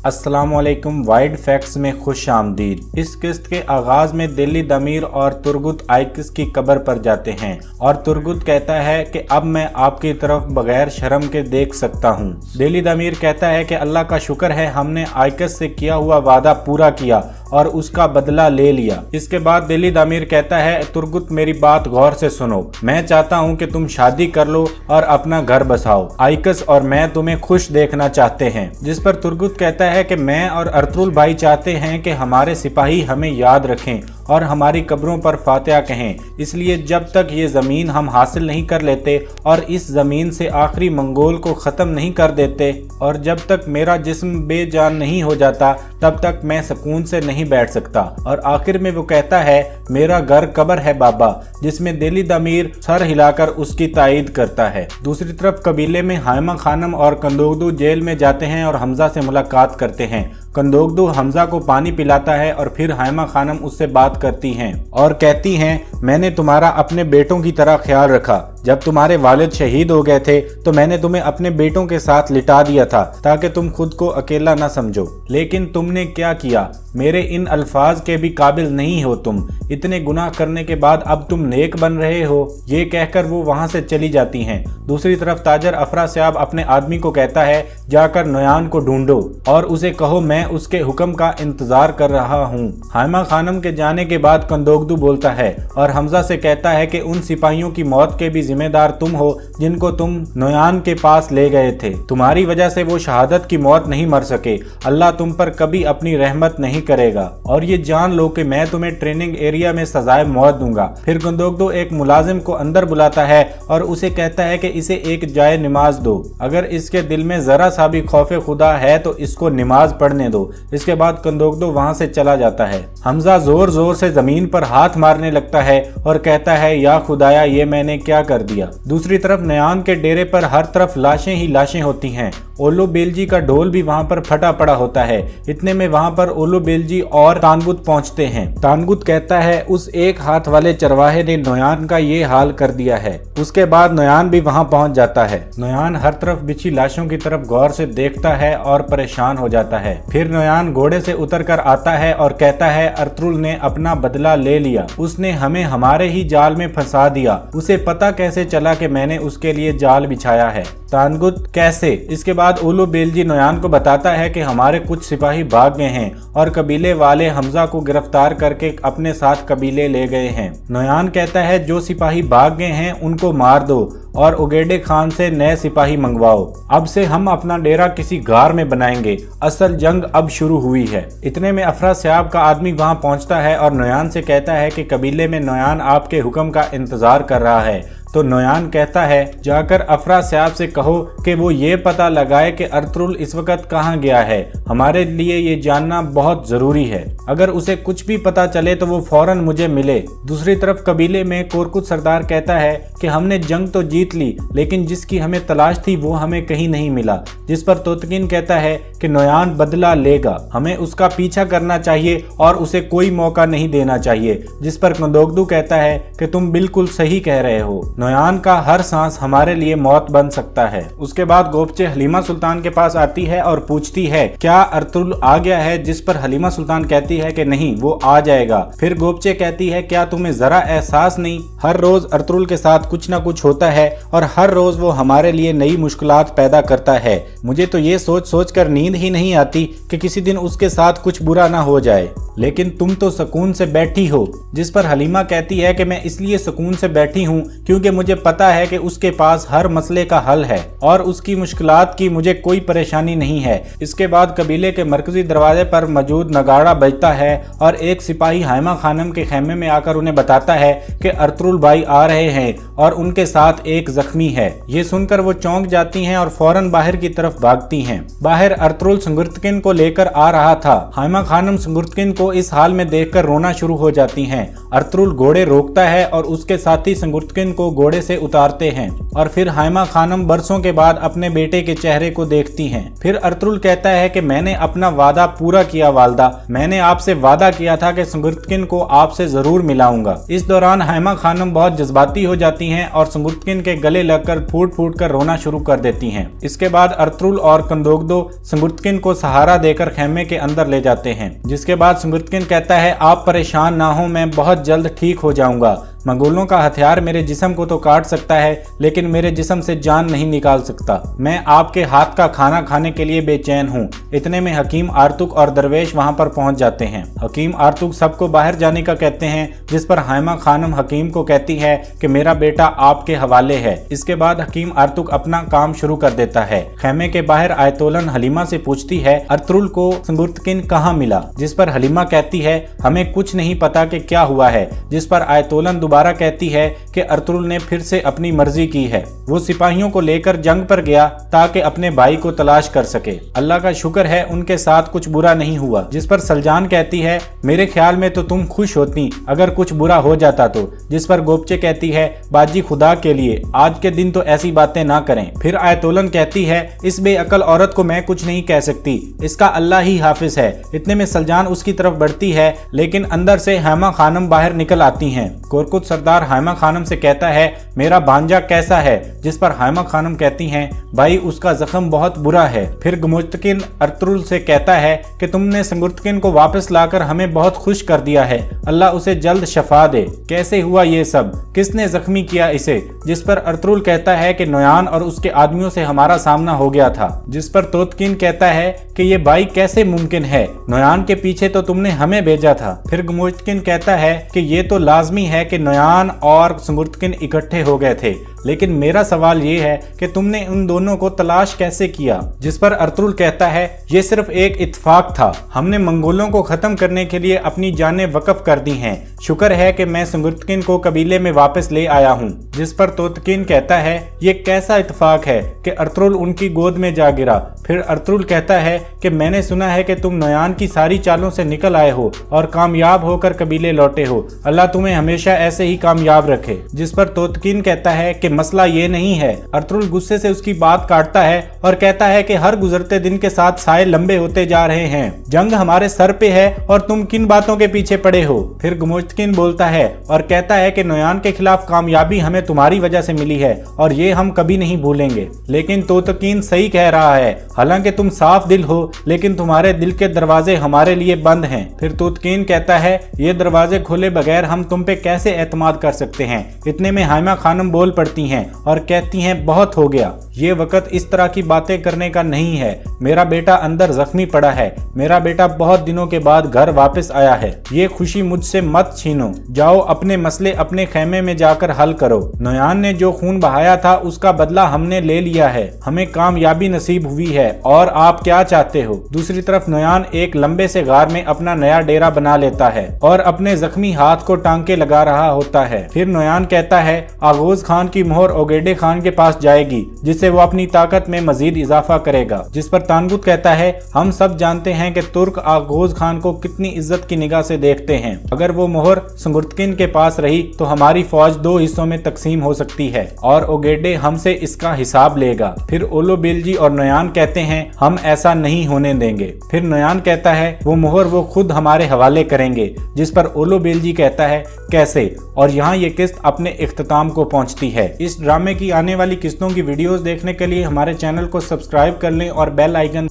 अस्सलाम वालेकुम। Wide facts में खुश आमदीद। इस किस्त के आगाज में दिल्ली दमीर और तुर्गुत आइकिस की कब्र पर जाते हैं और तुर्गुत कहता है कि अब मैं आपकी तरफ बगैर शर्म के देख सकता हूँ। दिल्ली दमीर कहता है कि अल्लाह का शुक्र है हमने आइकिस से किया हुआ वादा पूरा किया और उसका बदला ले लिया। इसके बाद दिल्ली दमीर कहता है तुर्गुत मेरी बात गौर से सुनो, मैं चाहता हूँ कि तुम शादी कर लो और अपना घर बसाओ। आइकिस और मैं तुम्हें खुश देखना चाहते हैं। जिस पर तुर्गुत कहता है कि मैं और अर्तुल भाई चाहते हैं कि हमारे सिपाही हमें याद रखें और हमारी कब्रों पर फातिहा कहें, इसलिए जब तक ये ज़मीन हम हासिल नहीं कर लेते और इस ज़मीन से आखिरी मंगोल को ख़त्म नहीं कर देते और जब तक मेरा जिस्म बेजान नहीं हो जाता तब तक मैं सुकून से नहीं बैठ सकता। और आखिर में वो कहता है मेरा घर कब्र है बाबा, जिसमें दिल्ली दमीर सर हिलाकर उसकी तायीद करता है। दूसरी तरफ कबीले में हाइमा खानम और कंदोगदू जेल में जाते हैं और हमजा से मुलाकात करते हैं। कंदोगदू हमजा को पानी पिलाता है और फिर हाइमा खानम उससे बात करती हैं और कहती हैं मैंने तुम्हारा अपने बेटों की तरह ख्याल रखा। जब तुम्हारे वालिद शहीद हो गए थे तो मैंने तुम्हें अपने बेटों के साथ लिटा दिया था ताकि तुम खुद को अकेला न समझो, लेकिन तुमने क्या किया, मेरे इन अल्फाज के भी काबिल नहीं हो तुम। इतने गुनाह करने के बाद अब तुम नेक बन रहे हो। ये कहकर वो वहां से चली जाती हैं। दूसरी तरफ ताजर अफरास्याब अपने आदमी को कहता है जाकर नोयान को ढूंढो और उसे कहो मैं उसके हुक्म का इंतजार कर रहा हूँ। हाइमा खानम के जाने के बाद कंदोगदू बोलता है और हमजा से कहता है कि उन सिपाहियों की मौत के भी जिम्मेदार तुम हो जिनको तुम नोयान के पास ले गए थे। तुम्हारी वजह से वो शहादत की मौत नहीं मर सके। अल्लाह तुम पर कभी अपनी रहमत नहीं करेगा और ये जान लो कि मैं तुम्हें ट्रेनिंग एरिया में सजाए मौत दूंगा। फिर कंदोगदू एक मुलाजिम को अंदर बुलाता है और उसे कहता है कि इसे एक जाए नमाज दो। अगर इसके दिल में जरा सा भी खौफे खुदा है तो इसको नमाज पढ़ने दो। इसके बाद कंदोगदू वहां से चला जाता है। हमजा जोर जोर से जमीन पर हाथ मारने लगता है और कहता है या खुदाया ये मैंने क्या कर दिया। दूसरी तरफ नयान के डेरे पर हर तरफ लाशें ही लाशें होती हैं। ओलो बेलजी का ढोल भी वहां पर फटा पड़ा होता है। इतने में वहां पर ओलो बेलजी और तानगुत पहुंचते हैं। तानगुत कहता है उस एक हाथ वाले चरवाहे ने नोयान का ये हाल कर दिया है। उसके बाद नोयान भी वहां पहुंच जाता है। नोयान हर तरफ बिछी लाशों की तरफ गौर से देखता है और परेशान हो जाता है। फिर नोयान घोड़े से उतर कर आता है और कहता है अर्तुल ने अपना बदला ले लिया, उसने हमें हमारे ही जाल में फंसा दिया। उसे पता कैसे चला कि मैंने उसके लिए जाल बिछाया है। तानगुत कैसे? इसके बाद ओलो बेलजी नोयान को बताता है कि हमारे कुछ सिपाही भाग गए हैं और कबीले वाले हमजा को गिरफ्तार करके अपने साथ कबीले ले गए हैं। नोयान कहता है जो सिपाही भाग गए हैं उनको मार दो और उगेडे खान से नए सिपाही मंगवाओ। अब से हम अपना डेरा किसी गार में बनाएंगे। असल जंग अब शुरू हुई है। इतने में अफरास्याब का आदमी वहां पहुंचता है और नोयान से कहता है कि कबीले में नोयान आपके हुक्म का इंतजार कर रहा है। तो नोयान कहता है जाकर अफरास्याब से कहो कि वो ये पता लगाए कि अर्तुल इस वक्त कहाँ गया है। हमारे लिए ये जानना बहुत जरूरी है। अगर उसे कुछ भी पता चले तो वो फौरन मुझे मिले। दूसरी तरफ कबीले में कोरकुत सरदार कहता है कि हमने जंग तो जीत ली लेकिन जिसकी हमें तलाश थी वो हमें कहीं नहीं मिला। जिस पर तोतकिन कहता है कि नोयान बदला लेगा, हमें उसका पीछा करना चाहिए और उसे कोई मौका नहीं देना चाहिए। जिस पर कंदोगदू कहता है कि तुम बिल्कुल सही कह रहे हो, नोयान का हर सांस हमारे लिए मौत बन सकता है। उसके बाद गोपचे हलीमा सुल्तान के पास आती है और पूछती है क्या अर्तुल आ गया है। जिस पर हलीमा सुल्तान कहती है कि नहीं वो आ जाएगा। फिर गोपचे कहती है क्या तुम्हें जरा एहसास नहीं, हर रोज अर्तुल के साथ कुछ ना कुछ होता है और हर रोज वो हमारे लिए नई मुश्किलात पैदा करता है। मुझे तो ये सोच सोच कर नींद ही नहीं आती कि किसी दिन उसके साथ कुछ बुरा ना हो जाए, लेकिन तुम तो सुकून से बैठी हो। जिस पर हलीमा कहती है कि मैं इसलिए सुकून से बैठी हूँ क्योंकि मुझे पता है कि उसके पास हर मसले का हल है और उसकी मुश्किलात की मुझे कोई परेशानी नहीं है। इसके बाद कबीले के मरकजी दरवाजे पर मौजूद नगाड़ा बजता है और एक सिपाही हाइमा खानम के खेमे में आकर उन्हें बताता है कि अर्तुल भाई आ रहे हैं और उनके साथ एक जख्मी है। ये सुनकर वो चौंक जाती हैं और फौरन बाहर की तरफ भागती हैं। बाहर अर्तुल संगुर्तकिन को लेकर आ रहा था। हाइमा खानम संगुर्तकिन को इस हाल में देखकर रोना शुरू हो जाती हैं अर्तुगरुल घोड़े रोकता है और उसके साथी संगुर्तकिन को घोड़े से उतारते हैं और फिर हाइमा खानम बरसों के बाद अपने बेटे के चेहरे को देखती हैं। फिर अर्तुगरुल कहता है कि मैंने अपना वादा पूरा किया वालदा, मैंने आपसे वादा किया था कि संगुर्तकिन को आपसे जरूर मिलाऊंगा। इस दौरान हाइमा खानम बहुत जज्बाती हो जाती हैं और संगुर्तकिन के गले लगकर फूट फूट कर रोना शुरू कर देती हैं। इसके बाद अर्तुगरुल और कंदोगदो संगुर्तकिन को सहारा देकर खेमे के अंदर ले जाते हैं, जिसके बाद संगुर्तकिन कहता है आप परेशान ना हो, मैं बहुत जल्द ठीक हो जाऊंगा। मंगोलों का हथियार मेरे जिस्म को तो काट सकता है लेकिन मेरे जिस्म से जान नहीं निकाल सकता। मैं आपके हाथ का खाना खाने के लिए बेचैन हूँ। इतने में हकीम आर्तुक और दरवेश वहाँ पर पहुँच जाते हैं। हकीम आर्तुक सबको बाहर जाने का कहते हैं, जिस पर हाइमा खानम हकीम को कहती है कि मेरा बेटा आपके हवाले है। इसके बाद हकीम आर्तुक अपना काम शुरू कर देता है। खेमे के बाहर आयतोलन हलीमा से पूछती है अर्तुगरुल को संगुर्तकिन कहाँ मिला, जिस पर हलीमा कहती है हमें कुछ नहीं पता कि क्या हुआ है। जिस पर आयतोलन दोबारा कहती है कि अर्तुगरुल ने फिर से अपनी मर्जी की है, वो सिपाहियों को लेकर जंग पर गया ताकि अपने भाई को तलाश कर सके। अल्लाह का शुक्र है उनके साथ कुछ बुरा नहीं हुआ। जिस पर सलजान कहती है मेरे ख्याल में तो तुम खुश होती अगर कुछ बुरा हो जाता तो। जिस पर गोपचे कहती है बाजी खुदा के लिए आज के दिन तो ऐसी बातें ना करें। फिर आयतोलन कहती है इस बेअकल औरत को मैं कुछ नहीं कह सकती, इसका अल्लाह ही हाफिज है। इतने में सलजान उसकी तरफ बढ़ती है लेकिन अंदर से हाइमा खानम बाहर निकल आती हैं। कोरकुत सरदार हाइमा खानम से कहता है मेरा भांजा कैसा है, जिस पर हाइमा खानम कहती हैं भाई उसका जख्म बहुत बुरा है। फिर गमुर्तकिन अर्तुगरुल से कहता है कि तुमने संगुर्तकिन को वापस लाकर हमें बहुत खुश कर दिया है, अल्लाह उसे जल्द शफा दे। कैसे हुआ ये सब, किसने जख्मी किया इसे? जिस पर अर्तुगरुल कहता है कि नोयान और उसके आदमियों से हमारा सामना हो गया था। जिस पर तोतकिन कहता है कि ये भाई कैसे मुमकिन है, नोयान के पीछे तो तुमने हमें भेजा था। फिर गमुर्तकिन कहता है कि ये तो लाजमी है कि नोयान और संगुर्तकिन इकट्ठे हो गए थे, लेकिन मेरा सवाल ये है कि तुमने उन दोनों को तलाश कैसे किया? जिस पर अर्तुगरुल कहता है ये सिर्फ एक इत्तेफाक था, हमने मंगोलों को खत्म करने के लिए अपनी जानें वक्फ कर दी हैं। शुक्र है कि मैं संगुर्तकिन को कबीले में वापस ले आया हूँ। जिस पर तोतकिन कहता है ये कैसा इत्तेफाक है कि अर्तुगरुल उनकी गोद में जा गिरा। फिर अर्तुगरुल कहता है कि मैंने सुना है कि तुम नोयान की सारी चालों से निकल आए हो और कामयाब होकर कबीले लौटे हो, अल्लाह तुम्हें हमेशा ऐसे ही कामयाब रखे। जिस पर तोतकिन कहता है कि मसला ये नहीं है। अर्तुगरुल गुस्से से उसकी बात काटता है और कहता है कि हर गुजरते दिन के साथ साए लंबे होते जा रहे हैं, जंग हमारे सर पे है और तुम किन बातों के पीछे पड़े हो? फिर गमुर्तकिन बोलता है और कहता है कि नोयान के खिलाफ कामयाबी हमें तुम्हारी वजह से मिली है और ये हम कभी नहीं भूलेंगे। लेकिन तोतकिन सही कह रहा है, हालांकि तुम साफ दिल हो लेकिन तुम्हारे दिल के दरवाजे हमारे लिए बंद हैं। फिर तोतकिन कहता है ये दरवाजे खोले बगैर हम तुम पे कैसे एतमाद कर सकते हैं? इतने में हाइमा खानम बोल पड़ती हैं और कहती हैं बहुत हो गया, ये वक्त इस तरह की बातें करने का नहीं है। मेरा बेटा अंदर जख्मी पड़ा है, मेरा बेटा बहुत दिनों के बाद घर वापस आया है, ये खुशी मुझसे मत छीनो। जाओ अपने मसले अपने खेमे में जाकर हल करो। नोयान ने जो खून बहाया था उसका बदला हमने ले लिया है, हमें कामयाबी नसीब हुई है और आप क्या चाहते हो? दूसरी तरफ नोयान एक लंबे से गार में अपना नया डेरा बना लेता है और अपने जख्मी हाथ को टांके लगा रहा होता है। फिर नोयान कहता है आगोज खान की मोहर ओगेडे खान के पास जाएगी जिससे वो अपनी ताकत में मजीद इजाफा करेगा। जिस पर तानगुत कहता है हम सब जानते हैं कि तुर्क आगोज खान को कितनी इज्जत की निगाह से देखते हैं, अगर वो मोहर संगुर्तकिन के पास रही तो हमारी फौज दो हिस्सों में तकसीम हो सकती है और ओगेडे हमसे इसका हिसाब लेगा। फिर ओलो बेलजी और नोयान कहते हैं हम ऐसा नहीं होने देंगे। फिर नोयान कहता है वो मोहर वो खुद हमारे हवाले करेंगे। जिस पर ओलो बेलजी कहता है कैसे? और यहाँ ये किस्त अपने इख्तिताम को पहुँचती है। इस ड्रामे की आने वाली किस्तों की वीडियोस देखने के लिए हमारे चैनल को सब्सक्राइब कर लें और बेल आइकन